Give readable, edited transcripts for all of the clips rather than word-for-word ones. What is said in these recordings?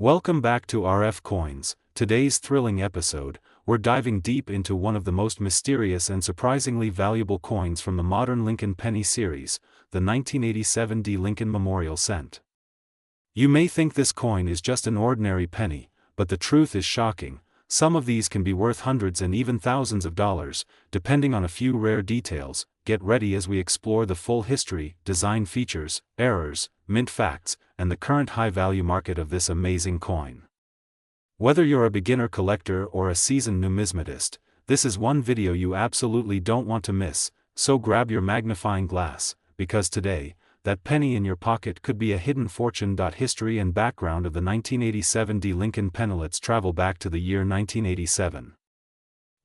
Welcome back to RF Coins. Today's thrilling episode, we're diving deep into one of the most mysterious and surprisingly valuable coins from the modern Lincoln penny series, the 1987 D Lincoln Memorial Cent. You may think this coin is just an ordinary penny, but the truth is shocking. Some of these can be worth hundreds and even thousands of dollars, depending on a few rare details. Get ready as we explore the full history, design features, errors, mint facts, and the current high-value market of this amazing coin. Whether you're a beginner collector or a seasoned numismatist, this is one video you absolutely don't want to miss, so grab your magnifying glass, because today, that penny in your pocket could be a hidden fortune. History and background of the 1987 D Lincoln penny. Let's travel back to the year 1987.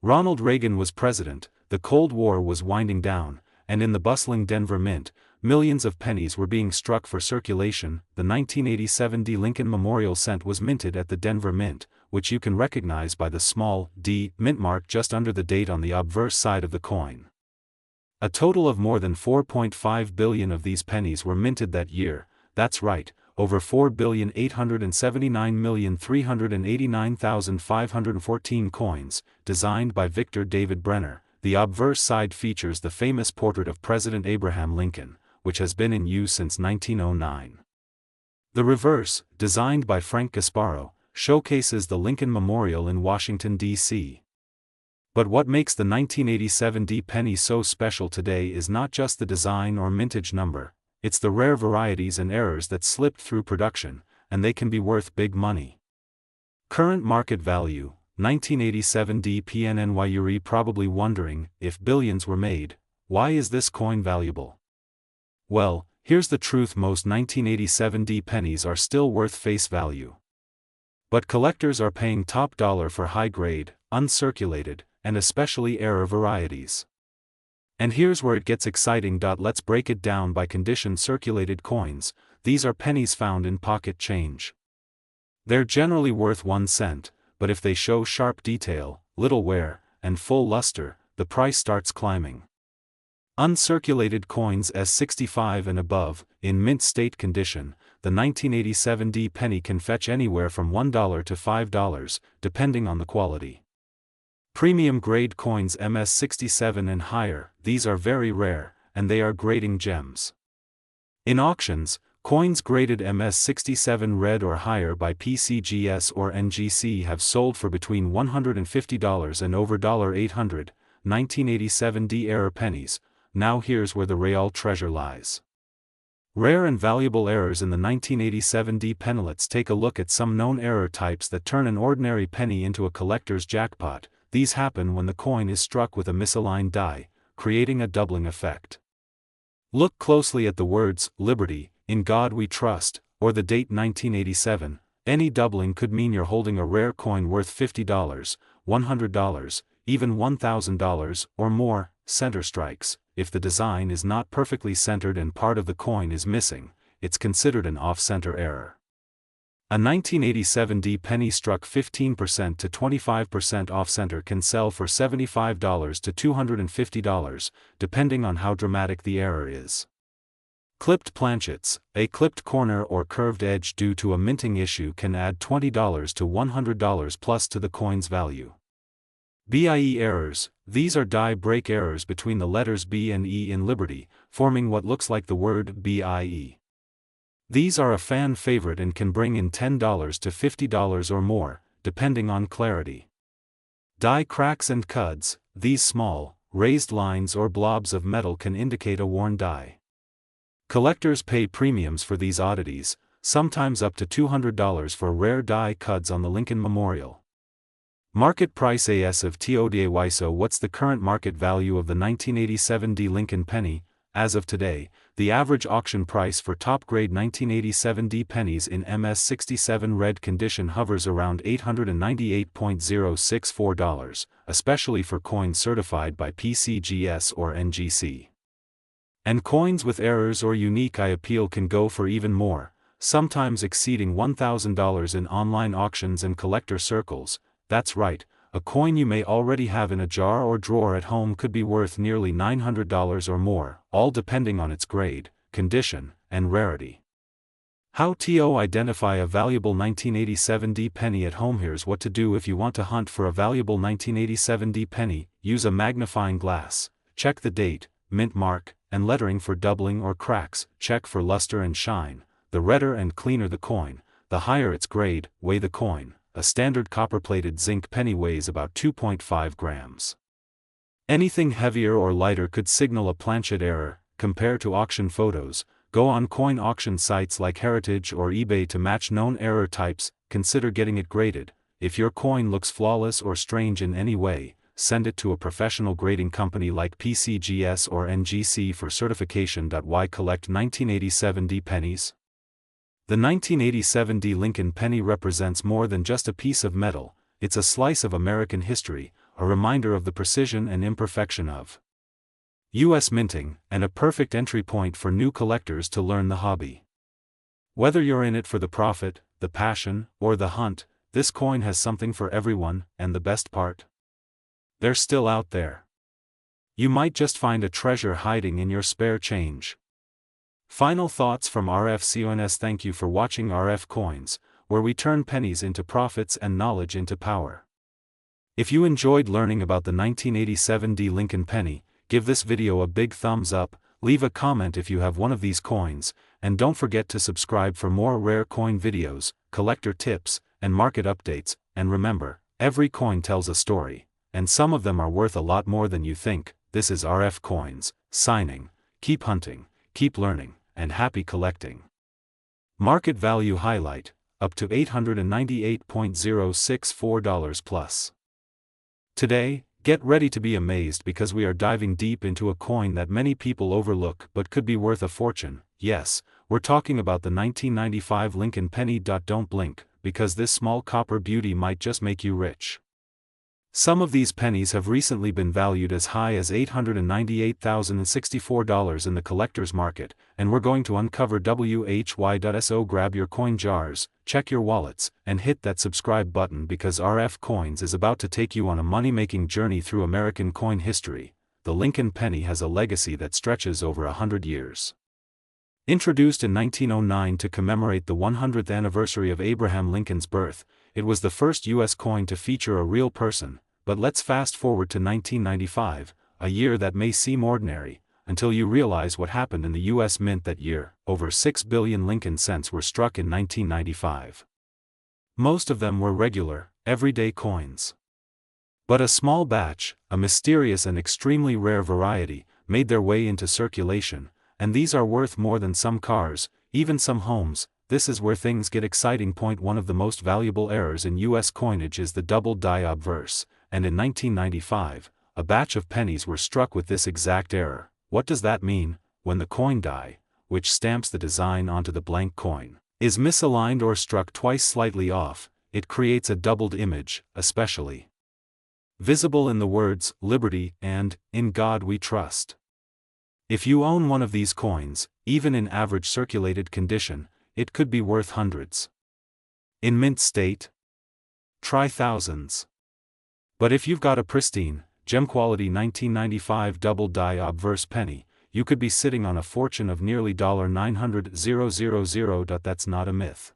Ronald Reagan was president, the Cold War was winding down, and in the bustling Denver Mint, millions of pennies were being struck for circulation. The 1987 D Lincoln Memorial Cent was minted at the Denver Mint, which you can recognize by the small D mint mark just under the date on the obverse side of the coin. A total of more than 4.5 billion of these pennies were minted that year. That's right, over 4,879,389,514 coins, designed by Victor David Brenner. The obverse side features the famous portrait of President Abraham Lincoln, which has been in use since 1909. The reverse, designed by Frank Gasparo, showcases the Lincoln Memorial in Washington, D.C. But what makes the 1987 D penny so special today is not just the design or mintage number, it's the rare varieties and errors that slipped through production, and they can be worth big money. Current market value, 1987 D PNNY. You're probably wondering, if billions were made, why is this coin valuable? Well, here's the truth: most 1987 D pennies are still worth face value. But collectors are paying top dollar for high-grade, uncirculated, and especially error varieties. And here's where it gets exciting. Let's break it down by condition. Circulated coins, these are pennies found in pocket change. They're generally worth 1 cent, but if they show sharp detail, little wear, and full luster, the price starts climbing. Uncirculated coins S65 and above, in mint state condition, the 1987 D penny can fetch anywhere from $1 to $5, depending on the quality. Premium grade coins MS67 and higher, these are very rare, and they are grading gems. In auctions, coins graded MS67 red or higher by PCGS or NGC have sold for between $150 and over $800. 1987 D error pennies. Now here's where the real treasure lies. Rare and valuable errors in the 1987 D penny. Let's take a look at some known error types that turn an ordinary penny into a collector's jackpot. These happen when the coin is struck with a misaligned die, creating a doubling effect. Look closely at the words, Liberty, In God We Trust, or the date 1987. Any doubling could mean you're holding a rare coin worth $50, $100, even $1,000, or more. Center strikes, if the design is not perfectly centered and part of the coin is missing, it's considered an off-center error. A 1987 D penny struck 15% to 25% off-center can sell for $75 to $250, depending on how dramatic the error is. Clipped planchets, a clipped corner or curved edge due to a minting issue can add $20 to $100 plus to the coin's value. BIE errors, these are die break errors between the letters B and E in Liberty, forming what looks like the word BIE. These are a fan favorite and can bring in $10 to $50 or more, depending on clarity. Die cracks and cuds, these small, raised lines or blobs of metal can indicate a worn die. Collectors pay premiums for these oddities, sometimes up to $200 for rare die cuds on the Lincoln Memorial. Market price as of today. So what's the current market value of the 1987 D Lincoln penny? As of today, the average auction price for top-grade 1987 D pennies in MS67 red condition hovers around $898.064, especially for coins certified by PCGS or NGC. And coins with errors or unique eye appeal can go for even more, sometimes exceeding $1,000 in online auctions and collector circles. That's right, a coin you may already have in a jar or drawer at home could be worth nearly $900 or more, all depending on its grade, condition, and rarity. How to identify a valuable 1987 D penny at home. Here's what to do if you want to hunt for a valuable 1987 D penny. Use a magnifying glass. Check the date, mint mark, and lettering for doubling or cracks. Check for luster and shine. The redder and cleaner the coin, the higher its grade. Weigh the coin. A standard copper-plated zinc penny weighs about 2.5 grams. Anything heavier or lighter could signal a planchet error. Compare to auction photos. Go on coin auction sites like Heritage or eBay to match known error types. Consider getting it graded. If your coin looks flawless or strange in any way, send it to a professional grading company like PCGS or NGC for certification. Why collect 1987 D pennies? The 1987 D Lincoln penny represents more than just a piece of metal. It's a slice of American history, a reminder of the precision and imperfection of U.S. minting, and a perfect entry point for new collectors to learn the hobby. Whether you're in it for the profit, the passion, or the hunt, this coin has something for everyone. And the best part? They're still out there. You might just find a treasure hiding in your spare change. Final thoughts from RF Thank you for watching RF Coins, where we turn pennies into profits and knowledge into power. If you enjoyed learning about the 1987 D Lincoln penny, give this video a big thumbs up, leave a comment if you have one of these coins, and don't forget to subscribe for more rare coin videos, collector tips, and market updates. And remember, every coin tells a story, and some of them are worth a lot more than you think. This is RF Coins, signing. Keep hunting, keep learning, and happy collecting. Market value highlight, up to $898.064 plus. Today, get ready to be amazed because we are diving deep into a coin that many people overlook but could be worth a fortune. Yes, we're talking about the 1995 Lincoln penny. Don't blink, because this small copper beauty might just make you rich. Some of these pennies have recently been valued as high as $898,064 in the collector's market, and we're going to uncover why.so. Grab your coin jars, check your wallets, and hit that subscribe button because RF Coins is about to take you on a money-making journey through American coin history. The Lincoln penny has a legacy that stretches over 100 years. Introduced in 1909 to commemorate the 100th anniversary of Abraham Lincoln's birth, it was the first U.S. coin to feature a real person. But let's fast forward to 1995, a year that may seem ordinary, until you realize what happened in the U.S. Mint that year. Over 6 billion Lincoln cents were struck in 1995. Most of them were regular, everyday coins. But a small batch, a mysterious and extremely rare variety, made their way into circulation, and these are worth more than some cars, even some homes. This is where things get exciting. One of the most valuable errors in U.S. coinage is the double die obverse, and in 1995, a batch of pennies were struck with this exact error. What does that mean? When the coin die, which stamps the design onto the blank coin, is misaligned or struck twice slightly off, it creates a doubled image, especially visible in the words, Liberty, and, In God We Trust. If you own one of these coins, even in average circulated condition, it could be worth hundreds. In mint state, try thousands. But if you've got a pristine, gem-quality 1995 double die obverse penny, you could be sitting on a fortune of nearly $900,000. That's not a myth.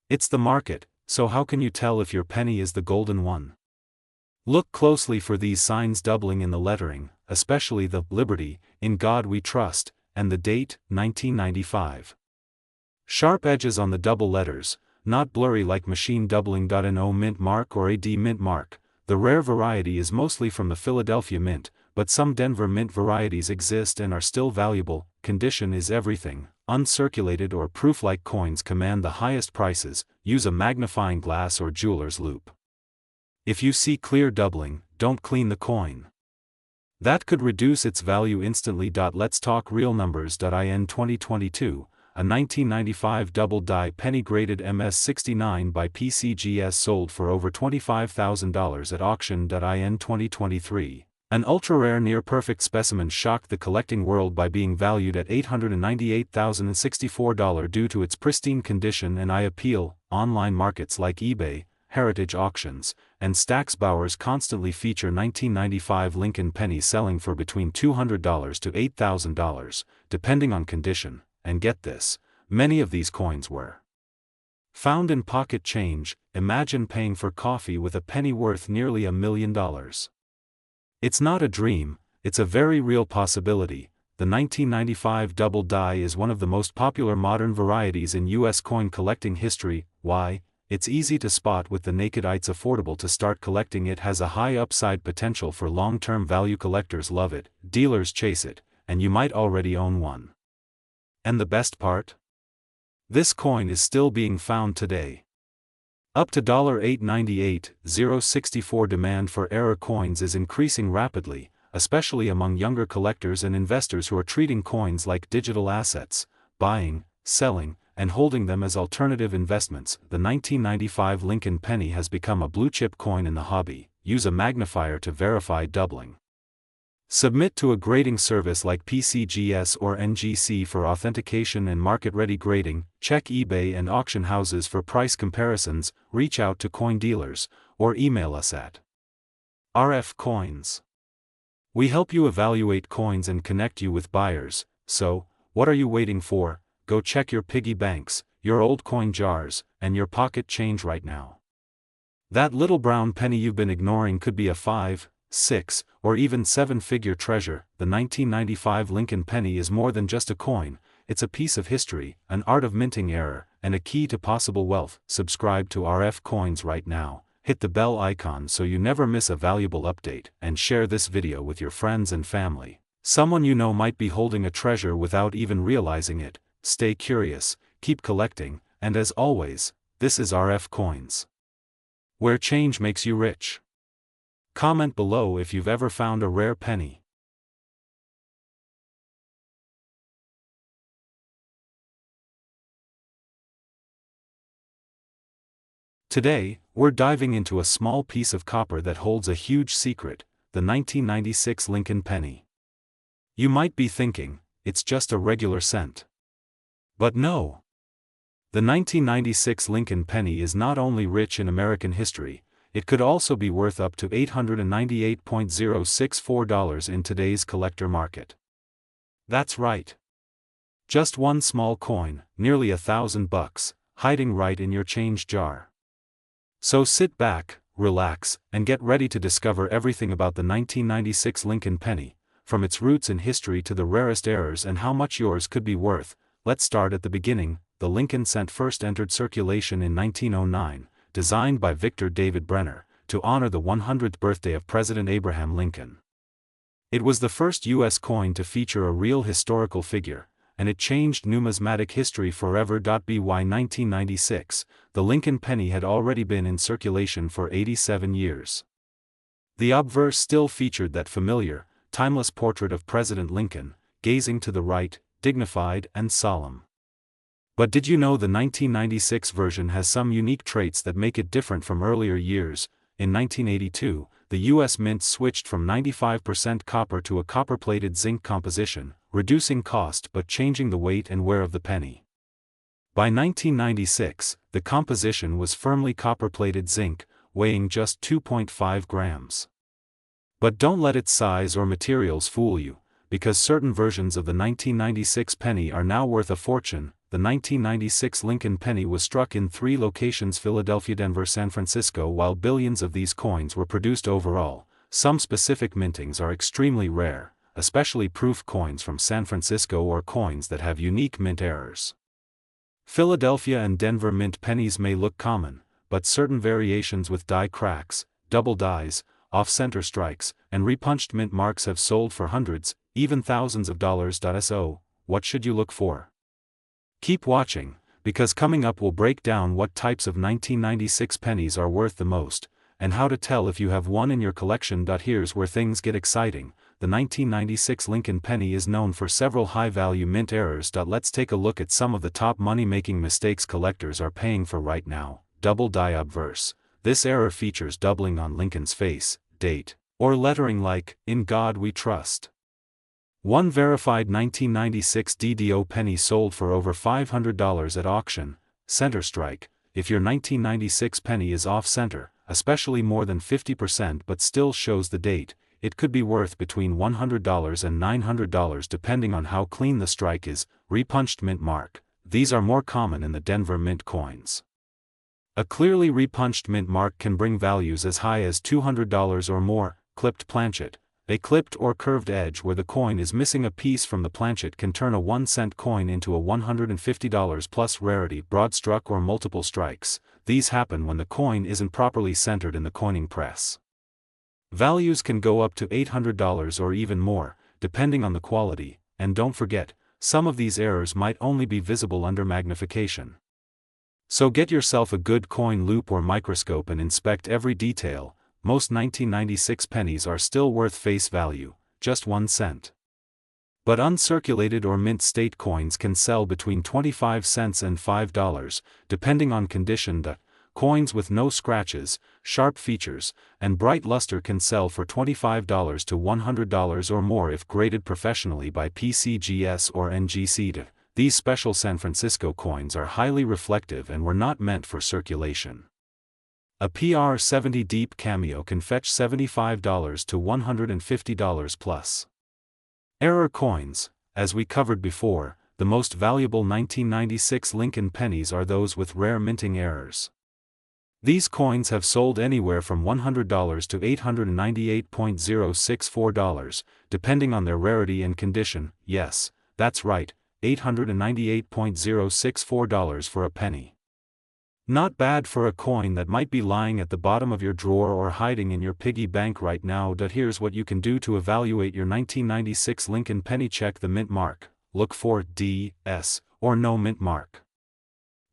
It's the market, so how can you tell if your penny is the golden one? Look closely for these signs doubling in the lettering, especially the Liberty, In God We Trust, and the date, 1995. Sharp edges on the double letters, not blurry like machine doubling. No mint mark or AD mint mark. The rare variety is mostly from the Philadelphia Mint, but some Denver Mint varieties exist and are still valuable. Condition is everything. Uncirculated or proof-like coins command the highest prices. Use a magnifying glass or jeweler's loupe. If you see clear doubling, don't clean the coin. That could reduce its value instantly. Let's talk real numbers. In 2022, a 1995 double die penny graded MS69 by PCGS sold for over $25,000 at auction. In 2023, an ultra-rare near-perfect specimen shocked the collecting world by being valued at $898,064 due to its pristine condition. And I appeal, online markets like eBay, Heritage Auctions, and Stack's Bowers constantly feature 1995 Lincoln pennies selling for between $200 to $8,000, depending on condition. And get this, Many of these coins were found in pocket change. Imagine paying for coffee with a penny worth nearly $1 million. It's not a dream, it's a very real possibility. The 1995 double die is one of the most popular modern varieties in U.S. coin collecting history. Why? It's easy to spot with the naked eye. It's affordable to start collecting. It has a high upside potential for long-term value. Collectors love it, dealers chase it, and you might already own one. And the best part? This coin is still being found today. Up to $8.98, 64 demand for error coins is increasing rapidly, especially among younger collectors and investors who are treating coins like digital assets, buying, selling, and holding them as alternative investments. The 1995 Lincoln penny has become a blue-chip coin in the hobby. Use a magnifier to verify doubling. Submit to a grading service like PCGS or NGC for authentication and market-ready grading. Check eBay and auction houses for price comparisons. Reach out to coin dealers, or email us at RF Coins. We help you evaluate coins and connect you with buyers. So, what are you waiting for? Go check your piggy banks, your old coin jars, and your pocket change right now. That little brown penny you've been ignoring could be a 5, 6, or even 7-figure treasure. The 1995 Lincoln penny is more than just a coin, it's a piece of history, an art of minting error, and a key to possible wealth. Subscribe to RF Coins right now, hit the bell icon so you never miss a valuable update, and share this video with your friends and family. Someone you know might be holding a treasure without even realizing it. Stay curious, keep collecting, and as always, this is RF Coins, where change makes you rich. Comment below if you've ever found a rare penny. Today, we're diving into a small piece of copper that holds a huge secret, the 1996 Lincoln penny. You might be thinking, it's just a regular cent. But no. The 1996 Lincoln penny is not only rich in American history, it could also be worth up to $898.064 in today's collector market. That's right. Just one small coin, nearly $1,000, hiding right in your change jar. So sit back, relax, and get ready to discover everything about the 1996 Lincoln penny, from its roots in history to the rarest errors and how much yours could be worth. Let's start at the beginning. The Lincoln cent first entered circulation in 1909. Designed by Victor David Brenner, to honor the 100th birthday of President Abraham Lincoln. It was the first U.S. coin to feature a real historical figure, and it changed numismatic history forever. By 1996, the Lincoln penny had already been in circulation for 87 years. The obverse still featured that familiar, timeless portrait of President Lincoln, gazing to the right, dignified and solemn. But did you know the 1996 version has some unique traits that make it different from earlier years? In 1982, the U.S. Mint switched from 95% copper to a copper-plated zinc composition, reducing cost but changing the weight and wear of the penny. By 1996, the composition was firmly copper-plated zinc, weighing just 2.5 grams. But don't let its size or materials fool you, because certain versions of the 1996 penny are now worth a fortune. The 1996 Lincoln penny was struck in 3 locations: Philadelphia, Denver, San Francisco. While billions of these coins were produced overall, some specific mintings are extremely rare, especially proof coins from San Francisco or coins that have unique mint errors. Philadelphia and Denver mint pennies may look common, but certain variations with die cracks, double dies, off-center strikes, and repunched mint marks have sold for hundreds, even thousands of dollars. So, what should you look for? Keep watching, because coming up we'll break down what types of 1996 pennies are worth the most, and how to tell if you have one in your collection. Here's where things get exciting. The 1996 Lincoln penny is known for several high-value mint errors. Let's take a look at some of the top money-making mistakes collectors are paying for right now. Double die obverse. This error features doubling on Lincoln's face, date, or lettering like, "In God We Trust." One verified 1996 DDO penny sold for over $500 at auction. Center strike. If your 1996 penny is off-center, especially more than 50% but still shows the date, it could be worth between $100 and $900 depending on how clean the strike is. Repunched mint mark. these are more common in the Denver Mint coins. A clearly repunched mint mark can bring values as high as $200 or more. Clipped planchet, a clipped or curved edge where the coin is missing a piece from the planchet can turn a 1-cent coin into a $150 plus rarity. Broad struck or multiple strikes, these happen when the coin isn't properly centered in the coining press. Values can go up to $800 or even more, depending on the quality, and don't forget, some of these errors might only be visible under magnification. So get yourself a good coin loupe or microscope and inspect every detail. Most 1996 pennies are still worth face value, just 1 cent. But uncirculated or mint state coins can sell between 25 cents and $5, depending on condition. The coins with no scratches, sharp features, and bright luster can sell for $25 to $100 or more if graded professionally by PCGS or NGC. These special San Francisco coins are highly reflective and were not meant for circulation. A PR70 deep cameo can fetch $75 to $150 plus. Error coins, as we covered before, the most valuable 1996 Lincoln pennies are those with rare minting errors. These coins have sold anywhere from $100 to $898.064, depending on their rarity and condition. Yes, that's right, $898.064 for a penny. Not bad for a coin that might be lying at the bottom of your drawer or hiding in your piggy bank right now. Here's what you can do to evaluate your 1996 Lincoln penny. Check the mint mark, look for D, S, or no mint mark.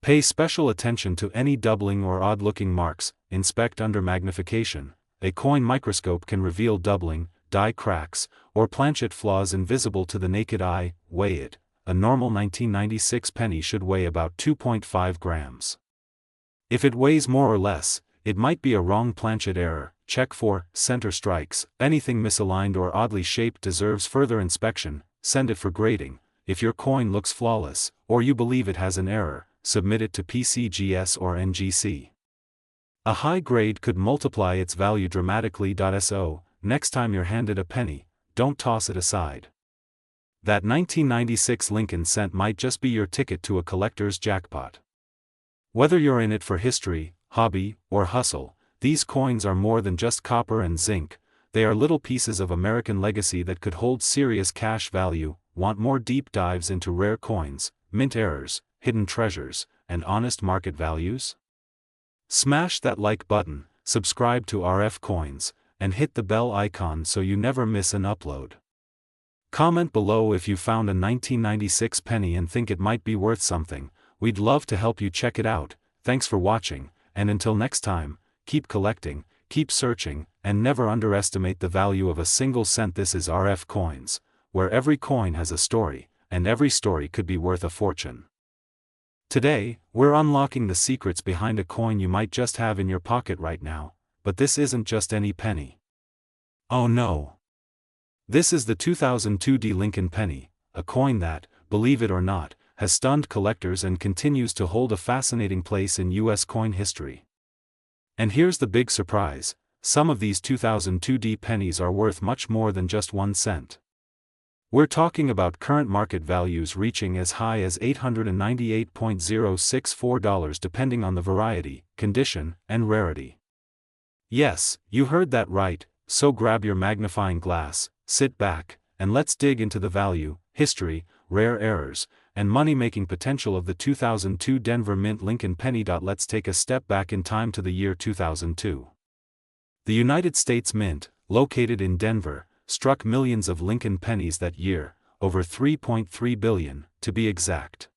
Pay special attention to any doubling or odd-looking marks. Inspect under magnification. A coin microscope can reveal doubling, die cracks, or planchet flaws invisible to the naked eye. Weigh it. A normal 1996 penny should weigh about 2.5 grams. If it weighs more or less, it might be a wrong planchet error. Check for center strikes. Anything misaligned or oddly shaped deserves further inspection. Send it for grading. If your coin looks flawless, or you believe it has an error, submit it to PCGS or NGC. A high grade could multiply its value dramatically. So, next time you're handed a penny, don't toss it aside. That 1996 Lincoln cent might just be your ticket to a collector's jackpot. Whether you're in it for history, hobby, or hustle, these coins are more than just copper and zinc. They are little pieces of American legacy that could hold serious cash value. Want more deep dives into rare coins, mint errors, hidden treasures, and honest market values? Smash that like button, subscribe to RF Coins, and hit the bell icon so you never miss an upload. Comment below if you found a 1996 penny and think it might be worth something. We'd love to help you check it out. Thanks for watching, and until next time, keep collecting, keep searching, and never underestimate the value of a single cent. This is RF Coins, where every coin has a story, and every story could be worth a fortune. Today, we're unlocking the secrets behind a coin you might just have in your pocket right now, but this isn't just any penny. Oh no! This is the 2002 Lincoln penny, a coin that, believe it or not, has stunned collectors and continues to hold a fascinating place in U.S. coin history. And here's the big surprise, some of these 2002 pennies are worth much more than just 1 cent. We're talking about current market values reaching as high as $898.064 depending on the variety, condition, and rarity. Yes, you heard that right, so grab your magnifying glass, sit back, and let's dig into the value, history, rare errors, and money-making potential of the 2002 Denver Mint Lincoln penny. Let's take a step back in time to the year 2002. The United States Mint, located in Denver, struck millions of Lincoln pennies that year, over 3.3 billion, to be exact.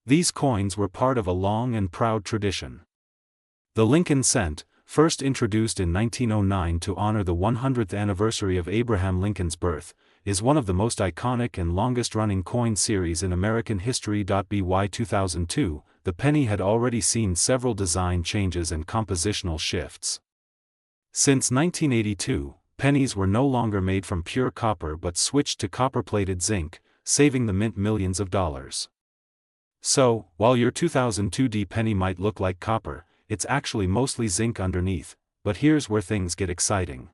These coins were part of a long and proud tradition. The Lincoln cent, first introduced in 1909 to honor the 100th anniversary of Abraham Lincoln's birth, is one of the most iconic and longest-running coin series in American history. By 2002, the penny had already seen several design changes and compositional shifts. Since 1982, pennies were no longer made from pure copper but switched to copper-plated zinc, saving the mint millions of dollars. So, while your 2002 penny might look like copper, it's actually mostly zinc underneath. But here's where things get exciting.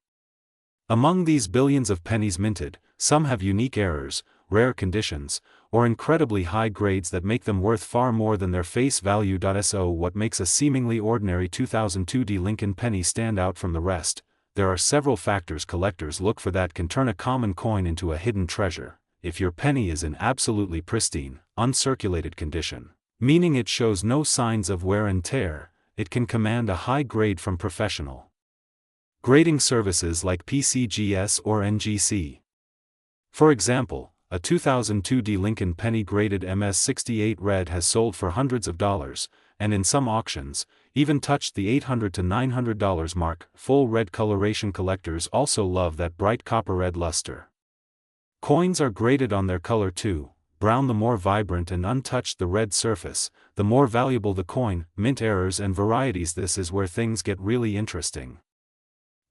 Among these billions of pennies minted, some have unique errors, rare conditions, or incredibly high grades that make them worth far more than their face value. So what makes a seemingly ordinary 2002 Lincoln penny stand out from the rest? There are several factors collectors look for that can turn a common coin into a hidden treasure. If your penny is in absolutely pristine, uncirculated condition, meaning it shows no signs of wear and tear, it can command a high grade from professional grading services like PCGS or NGC. For example, a 2002 Lincoln penny graded MS68 red has sold for hundreds of dollars, and in some auctions, even touched the $800 to $900 mark. Full red coloration collectors also love that bright copper red luster. Coins are graded on their color too. Brown the more vibrant and untouched the red surface, the more valuable the coin. Mint errors and varieties. This is where things get really interesting.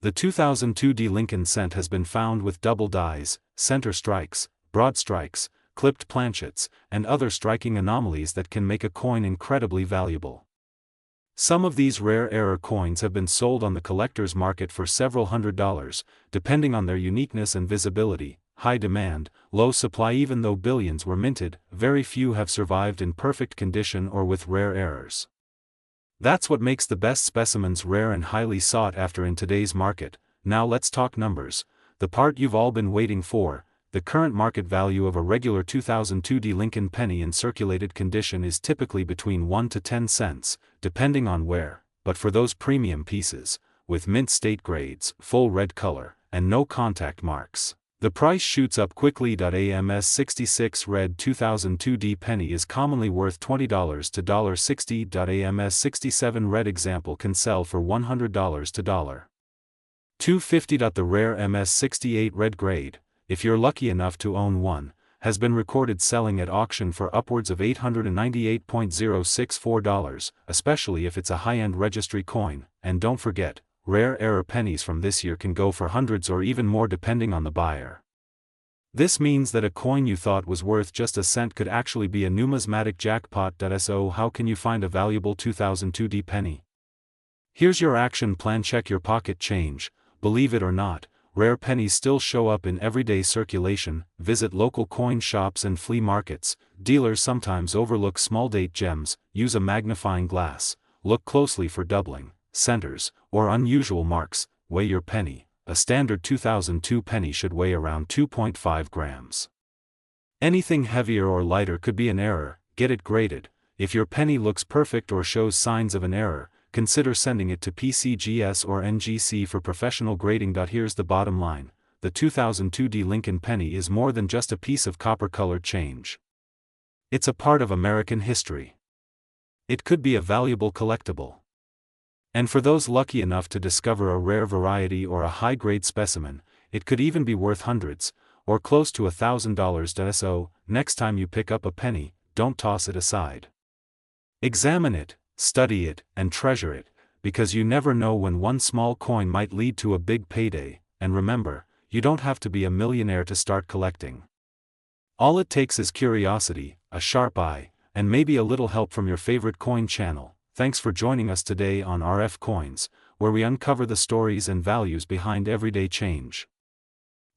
The 2002 Lincoln cent has been found with double dies, center strikes, broad strikes, clipped planchets, and other striking anomalies that can make a coin incredibly valuable. Some of these rare error coins have been sold on the collector's market for several $100s, depending on their uniqueness and visibility. High demand, low supply. Even though billions were minted, very few have survived in perfect condition or with rare errors. That's what makes the best specimens rare and highly sought after in today's market. Now let's talk numbers, the part you've all been waiting for. The current market value of a regular 2002 Lincoln penny in circulated condition is typically between 1 to 10 cents, depending on where, but for those premium pieces, with mint state grades, full red color, and no contact marks, the price shoots up quickly. A MS66 red 2002 penny is commonly worth $20 to $60. A MS67 red example can sell for $100 to $250. The rare MS68 red grade, if you're lucky enough to own one, has been recorded selling at auction for upwards of $898.064, especially if it's a high-end registry coin. And don't forget, rare error pennies from this year can go for hundreds or even more depending on the buyer. This means that a coin you thought was worth just a cent could actually be a numismatic jackpot. So how can you find a valuable 2002 penny? Here's your action plan. Check your pocket change. Believe it or not, rare pennies still show up in everyday circulation. Visit local coin shops and flea markets. Dealers sometimes overlook small date gems. Use a magnifying glass. Look closely for doubling, centers, or unusual marks. Weigh your penny. A standard 2002 penny should weigh around 2.5 grams. Anything heavier or lighter could be an error. Get it graded. If your penny looks perfect or shows signs of an error, consider sending it to PCGS or NGC for professional grading. Here's the bottom line. The 2002 Lincoln penny is more than just a piece of copper-colored change. It's a part of American history. It could be a valuable collectible. And for those lucky enough to discover a rare variety or a high-grade specimen, it could even be worth hundreds, or close to $1,000. So, next time you pick up a penny, don't toss it aside. Examine it, study it, and treasure it, because you never know when one small coin might lead to a big payday. And remember, you don't have to be a millionaire to start collecting. All it takes is curiosity, a sharp eye, and maybe a little help from your favorite coin channel. Thanks for joining us today on RF Coins, where we uncover the stories and values behind everyday change.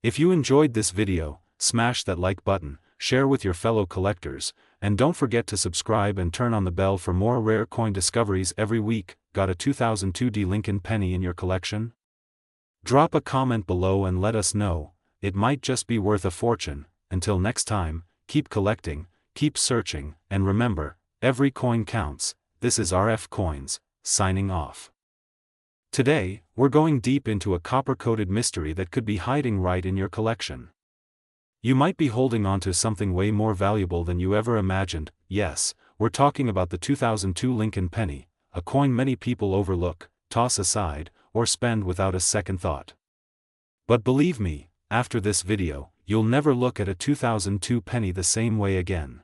If you enjoyed this video, smash that like button, share with your fellow collectors, and don't forget to subscribe and turn on the bell for more rare coin discoveries every week. Got a 2002 Lincoln penny in your collection? Drop a comment below and let us know. It might just be worth a fortune. Until next time, keep collecting, keep searching, and remember, every coin counts. This is RF Coins, signing off. Today, we're going deep into a copper-coated mystery that could be hiding right in your collection. You might be holding on to something way more valuable than you ever imagined. Yes, we're talking about the 2002 Lincoln penny, a coin many people overlook, toss aside, or spend without a second thought. But believe me, after this video, you'll never look at a 2002 penny the same way again.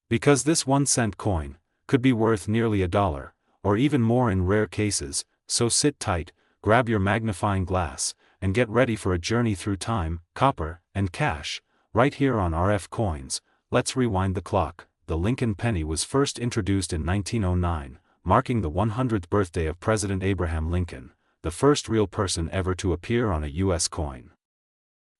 Because this 1-cent coin could be worth nearly $1, or even more in rare cases. So sit tight, grab your magnifying glass, and get ready for a journey through time, copper, and cash, right here on RF Coins. Let's rewind the clock. The Lincoln penny was first introduced in 1909, marking the 100th birthday of President Abraham Lincoln, the first real person ever to appear on a U.S. coin.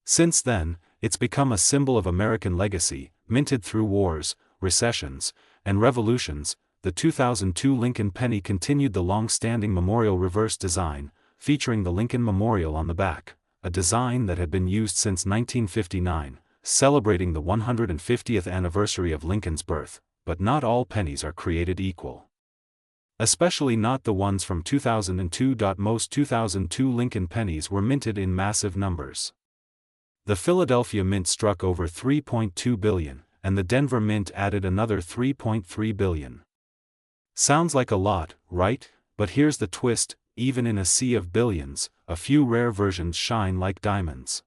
Since then, it's become a symbol of American legacy, minted through wars, recessions, and revolutions. The 2002 Lincoln penny continued the long-standing memorial reverse design, featuring the Lincoln Memorial on the back, a design that had been used since 1959, celebrating the 150th anniversary of Lincoln's birth. But not all pennies are created equal. Especially not the ones from 2002. Most 2002 Lincoln pennies were minted in massive numbers. The Philadelphia Mint struck over 3.2 billion, and the Denver Mint added another 3.3 billion. Sounds like a lot, right? But here's the twist: even in a sea of billions, a few rare versions shine like diamonds.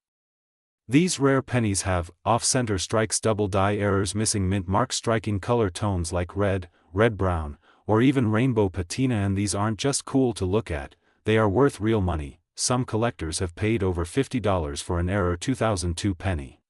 These rare pennies have off-center strikes, double die errors, missing mint marks, striking color tones like red, red-brown, or even rainbow patina. And these aren't just cool to look at, they are worth real money. Some collectors have paid over $50 for an error 2002 penny.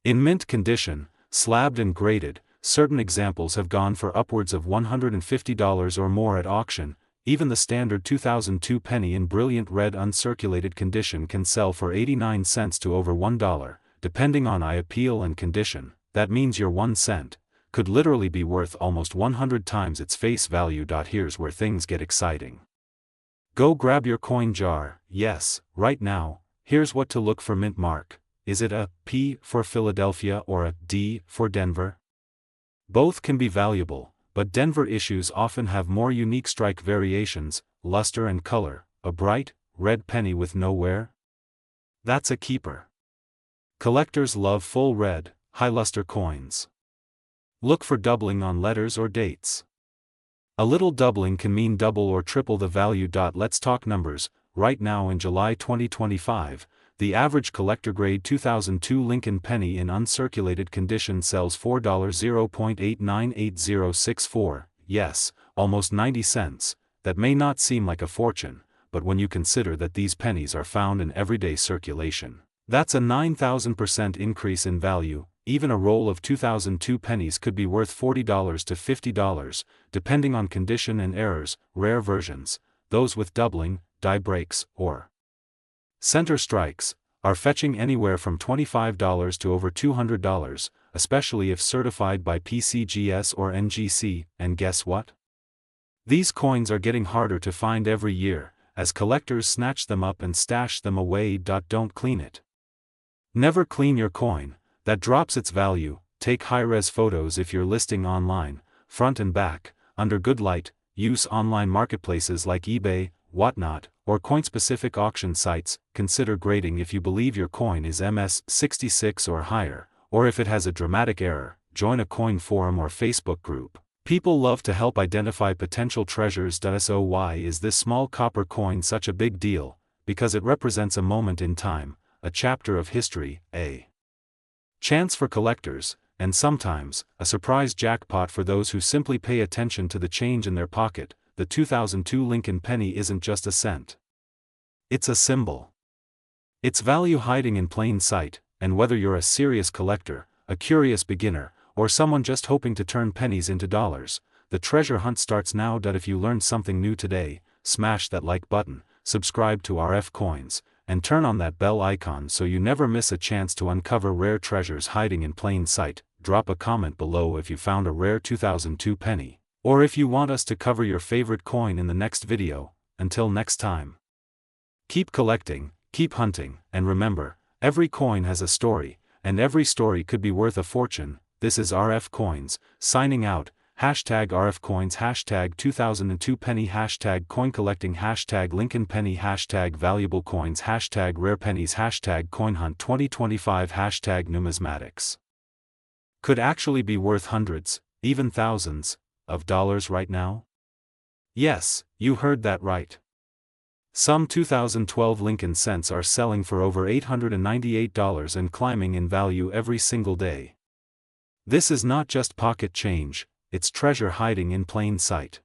In mint condition, slabbed and graded, certain examples have gone for upwards of $150 or more at auction. Even the standard 2002 penny in brilliant red uncirculated condition can sell for 89 cents to over $1, depending on eye appeal and condition. That means your 1 cent could literally be worth almost 100 times its face value. Here's where things get exciting. Go grab your coin jar. Yes, right now. Here's what to look for: mint mark. Is it a P for Philadelphia or a D for Denver? Both can be valuable, but Denver issues often have more unique strike variations, luster and color. A bright, red penny with no wear? That's a keeper. Collectors love full red, high luster coins. Look for doubling on letters or dates. A little doubling can mean double or triple the value. Let's talk numbers. Right now in July 2025, the average collector grade 2002 Lincoln penny in uncirculated condition sells for $0.898064, yes, almost 90 cents. That may not seem like a fortune, but when you consider that these pennies are found in everyday circulation, that's a 9,000% increase in value. Even a roll of 2002 pennies could be worth $40 to $50, depending on condition and errors. Rare versions, those with doubling, die breaks, or center strikes, are fetching anywhere from $25 to over $200, especially if certified by PCGS or NGC. And guess what? These coins are getting harder to find every year, as collectors snatch them up and stash them away. Don't clean it. Never clean your coin. That drops its value. Take high-res photos if you're listing online, front and back, under good light. Use online marketplaces like eBay, Whatnot, or coin-specific auction sites. Consider grading if you believe your coin is MS66 or higher, or if it has a dramatic error. Join a coin forum or Facebook group. People love to help identify potential treasures. So why is this small copper coin such a big deal? Because it represents a moment in time, a chapter of history, a chance for collectors, and sometimes, a surprise jackpot for those who simply pay attention to the change in their pocket. The 2002 Lincoln penny isn't just a cent. It's a symbol. Its value hiding in plain sight, and whether you're a serious collector, a curious beginner, or someone just hoping to turn pennies into dollars, the treasure hunt starts now. If you learned something new today, smash that like button, subscribe to RF Coins, and turn on that bell icon so you never miss a chance to uncover rare treasures hiding in plain sight. Drop a comment below if you found a rare 2002 penny, or if you want us to cover your favorite coin in the next video. Until next time. Keep collecting, keep hunting, and remember, every coin has a story, and every story could be worth a fortune. This is RF Coins, signing out. Hashtag RF Coins, hashtag 2002 penny, hashtag coin collecting, hashtag Lincoln penny, hashtag valuable coins, hashtag rare pennies, hashtag coin hunt 2025, hashtag numismatics. Could actually be worth hundreds, even thousands, of dollars right now? Yes, you heard that right. Some 2012 Lincoln cents are selling for over $898 and climbing in value every single day. This is not just pocket change, it's treasure hiding in plain sight.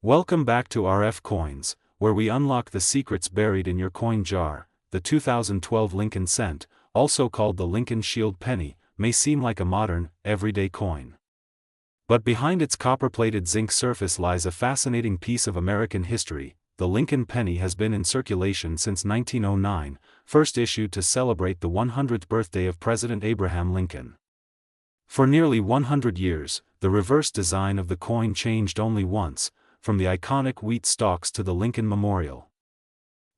Welcome back to RF Coins, where we unlock the secrets buried in your coin jar. The 2012 Lincoln cent, also called the Lincoln Shield penny, may seem like a modern, everyday coin. But behind its copper-plated zinc surface lies a fascinating piece of American history. The Lincoln penny has been in circulation since 1909, first issued to celebrate the 100th birthday of President Abraham Lincoln. For nearly 100 years, the reverse design of the coin changed only once, from the iconic wheat stalks to the Lincoln Memorial.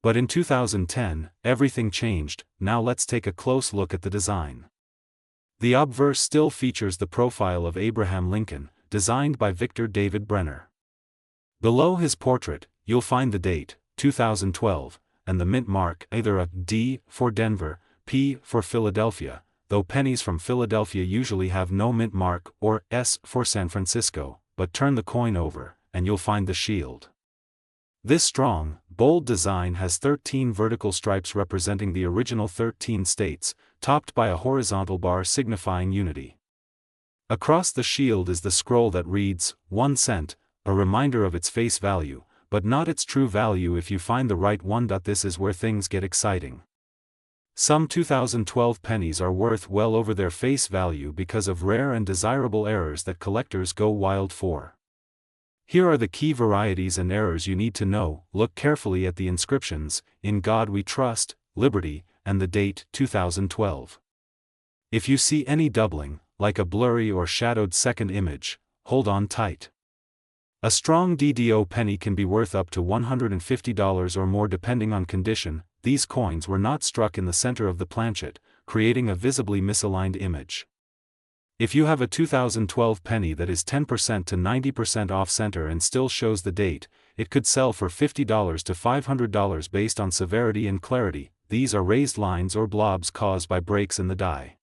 But in 2010, everything changed. Now let's take a close look at the design. The obverse still features the profile of Abraham Lincoln, designed by Victor David Brenner. Below his portrait, you'll find the date, 2012, and the mint mark, either a D for Denver, P for Philadelphia, though pennies from Philadelphia usually have no mint mark, or S for San Francisco, but turn the coin over, and you'll find the shield. This strong, bold design has 13 vertical stripes representing the original 13 states, topped by a horizontal bar signifying unity. Across the shield is the scroll that reads, 1 cent, a reminder of its face value, but not its true value if you find the right one. This is where things get exciting. Some 2012 pennies are worth well over their face value because of rare and desirable errors that collectors go wild for. Here are the key varieties and errors you need to know. Look carefully at the inscriptions, "In God We Trust," "Liberty," and the date, 2012. If you see any doubling, like a blurry or shadowed second image, hold on tight. A strong DDO penny can be worth up to $150 or more depending on condition. These coins were not struck in the center of the planchet, creating a visibly misaligned image. If you have a 2012 penny that is 10% to 90% off-center and still shows the date, it could sell for $50 to $500 based on severity and clarity. These are raised lines or blobs caused by breaks in the die.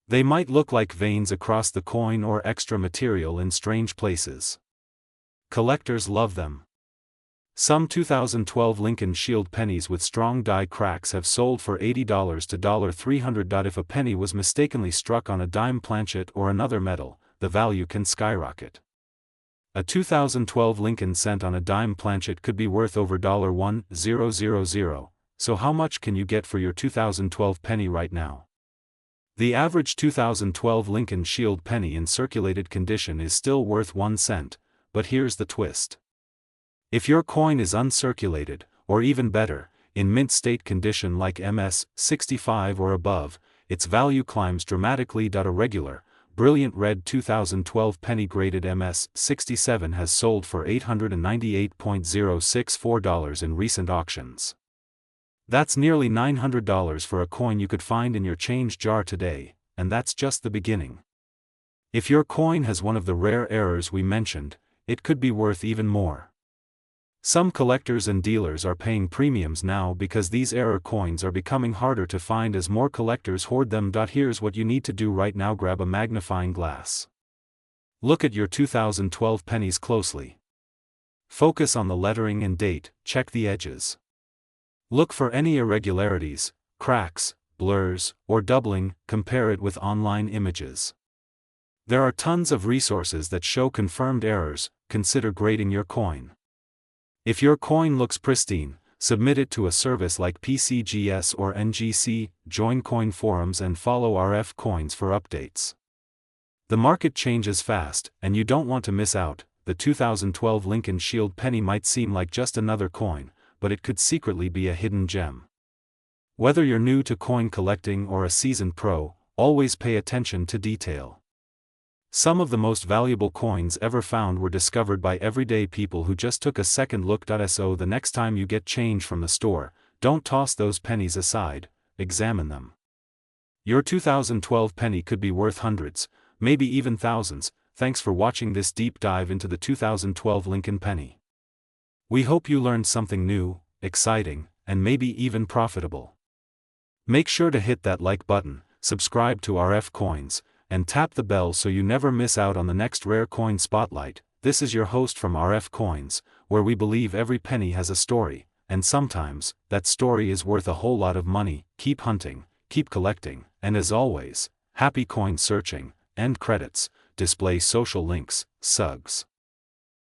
They might look like veins across the coin or extra material in strange places. Collectors love them. Some 2012 Lincoln Shield pennies with strong die cracks have sold for $80 to $300. If a penny was mistakenly struck on a dime planchet or another metal, the value can skyrocket. A 2012 Lincoln cent on a dime planchet could be worth over $1,000. So how much can you get for your 2012 penny right now? The average 2012 Lincoln Shield penny in circulated condition is still worth 1 cent, but here's the twist. If your coin is uncirculated, or even better, in mint state condition like MS 65 or above, its value climbs dramatically. A regular, brilliant red 2012 penny graded MS 67 has sold for $898.064 in recent auctions. That's nearly $900 for a coin you could find in your change jar today, and that's just the beginning. If your coin has one of the rare errors we mentioned, it could be worth even more. Some collectors and dealers are paying premiums now because these error coins are becoming harder to find as more collectors hoard them. Here's what you need to do right now: grab a magnifying glass. Look at your 2012 pennies closely. Focus on the lettering and date, check the edges. Look for any irregularities, cracks, blurs, or doubling. Compare it with online images. There are tons of resources that show confirmed errors. Consider grading your coin. If your coin looks pristine, submit it to a service like PCGS or NGC, join coin forums and follow RF Coins for updates. The market changes fast, and you don't want to miss out. The 2012 Lincoln Shield penny might seem like just another coin, but it could secretly be a hidden gem. Whether you're new to coin collecting or a seasoned pro, always pay attention to detail. Some of the most valuable coins ever found were discovered by everyday people who just took a second look. So the next time you get change from the store, don't toss those pennies aside, examine them. Your 2012 penny could be worth hundreds, maybe even thousands. Thanks for watching this deep dive into the 2012 Lincoln penny. We hope you learned something new, exciting, and maybe even profitable. Make sure to hit that like button, subscribe to RF Coins, and tap the bell so you never miss out on the next rare coin spotlight. This is your host from RF Coins, where we believe every penny has a story, and sometimes, that story is worth a whole lot of money. Keep hunting, keep collecting, and as always, happy coin searching. End credits. Display social links, SUGS.